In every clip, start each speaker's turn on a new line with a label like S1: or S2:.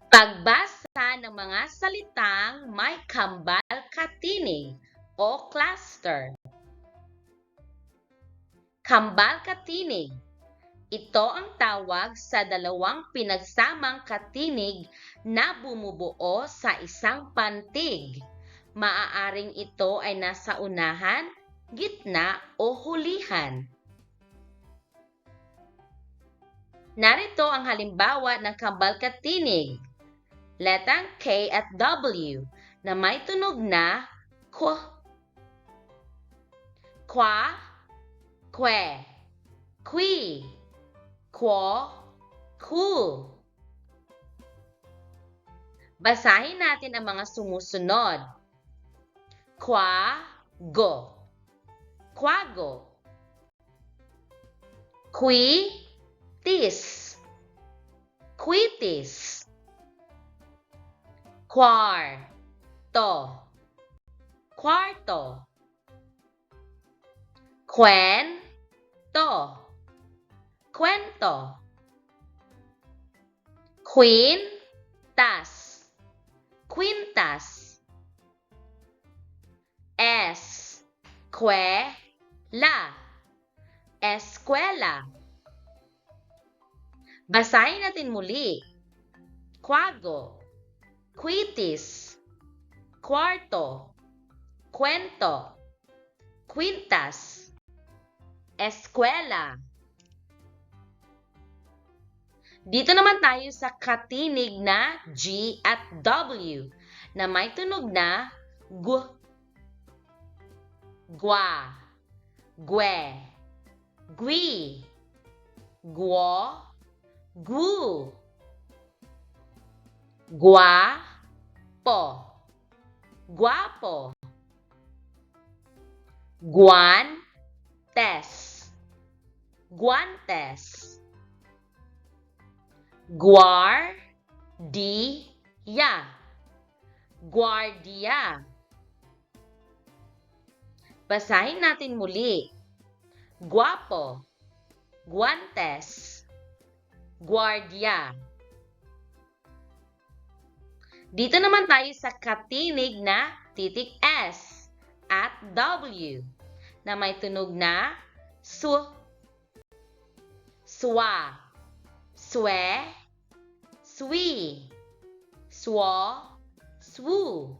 S1: Pagbasa ng mga salitang may kambal katinig o cluster. Kambal katinig. Ito ang tawag sa dalawang pinagsamang katinig na bumubuo sa isang pantig. Maaaring ito ay nasa unahan, gitna o hulihan. Narito ang halimbawa ng kambal katinig. Letang K at W na may tunog na K, kwa, kwe, kwi, kwo, ku. Basahin natin ang mga sumusunod. Kwago, kwago. Kwitis, kwitis. Kwarto, kwarto. Kwento, kwento. Kwintas, kwintas. Eskwela, eskwela. Basahin natin muli. Kwago, kwitis, kwarto, kwento, kwintas, eskwela. Dito naman tayo sa katinig na G at W na may tunog na G, gwa, gwe, gwi, gwo, gu. Guwapo, guwapo. Guantes, guantes. Guardia, guardia. Basahin natin muli. Guwapo, guantes, guardia. Dito naman tayo sa katinig na titik S at W na may tunog na su, swa, swe, swi, swo, swu.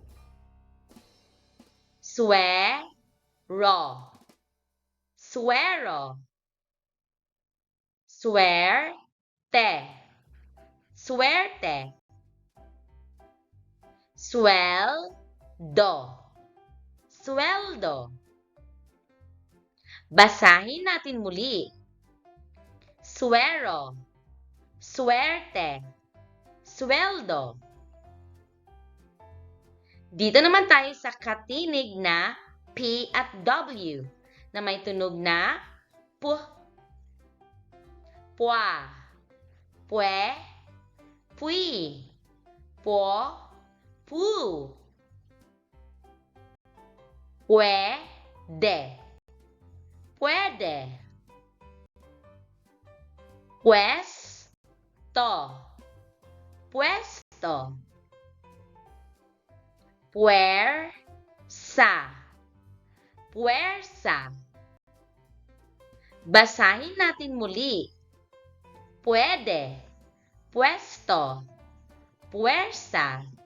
S1: Swero, swero. Suerte, suerte. Sweldo, sweldo. Basahin natin muli. Suero, suerte, sweldo. Dito naman tayo sa katinig na P at W na may tunog na P, pwa, pwe, pwi, po, pu. Puede, puede. Puesto, puesto. Puwersa, puwersa. Basahin natin muli. Puede, puesto, puwersa.